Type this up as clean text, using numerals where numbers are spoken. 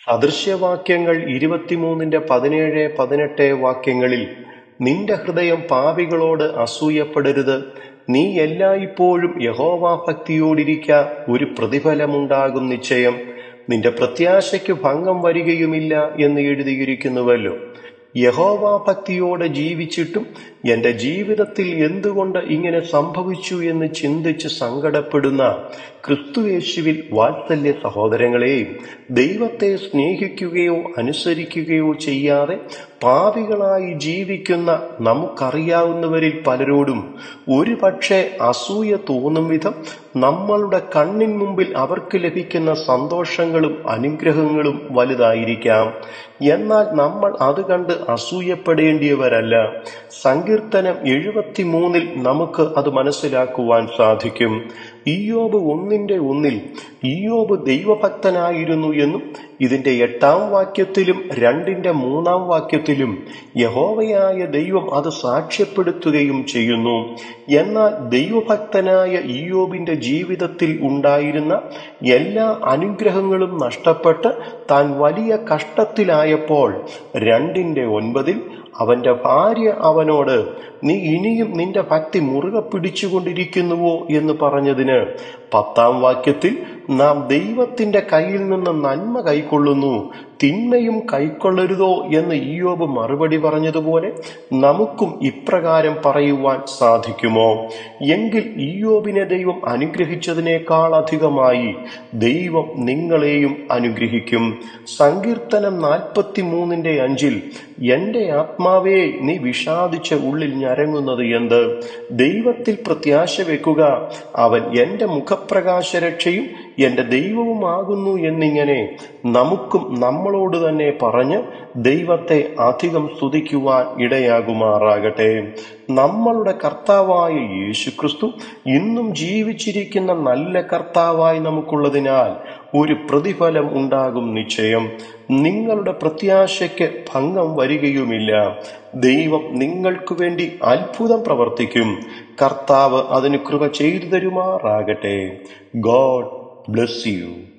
സദൃശ്യവാക്യങ്ങൾ 23:17-18 വാക്യങ്ങളിൽ നിന്റെ ഹൃദയം പാപികളോട് അസൂയപ്പെടരുത്, നീ എല്ലായ്പ്പോഴും യഹോവാഭക്തിയോടിരിക്ക, ഒരു പ്രതിഫലമുണ്ടാകും നിശ്ചയം, നിന്റെ പ്രത്യാശയ്ക്ക് ഭംഗം വരികയുമില്ല എന്ന് എഴുതിയിരിക്കുന്നുവല്ലോ. യഹോവാഭക്തിയോടെ ജീവിച്ചിട്ടും എന്റെ ജീവിതത്തിൽ എന്തുകൊണ്ട് ഇങ്ങനെ സംഭവിച്ചു എന്ന് ചിന്തിച്ച് സങ്കടപ്പെടുന്ന ക്രിസ്തുയേശുവിൽ വാത്സല്യ സഹോദരങ്ങളെ, ദൈവത്തെ സ്നേഹിക്കുകയോ അനുസരിക്കുകയോ ചെയ്യാതെ പാപികളായി ജീവിക്കുന്ന നമുക്കറിയാവുന്നവരിൽ പലരോടും ഒരു പക്ഷേ അസൂയ തോന്നും വിധം നമ്മളുടെ കണ്ണിൻ മുമ്പിൽ അവർക്ക് ലഭിക്കുന്ന സന്തോഷങ്ങളും അനുഗ്രഹങ്ങളും വലുതായിരിക്കാം. എന്നാൽ നമ്മൾ അത് കണ്ട് അസൂയപ്പെടേണ്ടിയവരല്ല. സങ്കീർത്തനം 73 നമുക്ക് അത് മനസ്സിലാക്കുവാൻ സാധിക്കും. ഇയ്യോബ് 1:1 ഇയ്യോബ് ദൈവഭക്തനായിരുന്നു എന്നും ഇതിന്റെ 8-ാം വാക്യത്തിലും 2-3 വാക്യത്തിലും യഹോവയായ ദൈവം അത് സാക്ഷ്യപ്പെടുത്തുകയും ചെയ്യുന്നു. എന്നാൽ ദൈവഭക്തനായ ഇയ്യോബിന്റെ ജീവിതത്തിൽ ഉണ്ടായിരുന്ന എല്ലാ അനുഗ്രഹങ്ങളും നഷ്ടപ്പെട്ട് താൻ വലിയ കഷ്ടത്തിലായപ്പോൾ 2:9 അവന്റെ ഭാര്യ അവനോട്, നീ ഇനിയും നിന്റെ ഭക്തി മുറുകെ പിടിച്ചുകൊണ്ടിരിക്കുന്നുവോ എന്ന് പറഞ്ഞതിന് 10-ാം വാക്യത്തിൽ നാം ദൈവത്തിന്റെ കയ്യിൽ നിന്ന് നന്മ കൈക്കൊള്ളുന്നു, തിന്മയും കൈക്കൊള്ളരുതോ എന്ന് ഇയ്യോബ് മറുപടി പറഞ്ഞതുപോലെ നമുക്കും ഇപ്രകാരം പറയുവാൻ സാധിക്കുമോ? എങ്കിൽ ഇയ്യോബിനെ ദൈവം അനുഗ്രഹിച്ചതിനേക്കാൾ അധികമായി ദൈവം നിങ്ങളെയും അനുഗ്രഹിക്കും. സങ്കീർത്തനം 43:5 എന്റെ ആത്മാവേ, നീ വിഷാദിച്ച ഉള്ളിൽ ഞരങ്ങുന്നത് എന്ത്? ദൈവത്തിൽ പ്രത്യാശ വെക്കുക, അവൻ എന്റെ മുഖപ്രകാശരക്ഷയും എന്റെ ദൈവവുമാകുന്നു എന്നിങ്ങനെ നമുക്കും നമ്മളോട് തന്നെ പറഞ്ഞ് ദൈവത്തെ അധികം സ്തുതിക്കുവാൻ ഇടയാകുമാറാകട്ടെ. നമ്മളുടെ കർത്താവായ യേശുക്രിസ്തു ഇന്നും ജീവിച്ചിരിക്കുന്ന നല്ല കർത്താവായി നമുക്കുള്ളതിനാൽ ഒരു പ്രതിഫലം ഉണ്ടാകും നിശ്ചയം. നിങ്ങളുടെ പ്രത്യാശയ്ക്ക് ഭംഗം വരികയുമില്ല. ദൈവം നിങ്ങൾക്ക് വേണ്ടി അത്ഭുതം പ്രവർത്തിക്കും. കർത്താവ് അതിന് കൃപ ചെയ്തു തരുമാറാകട്ടെ. God bless you.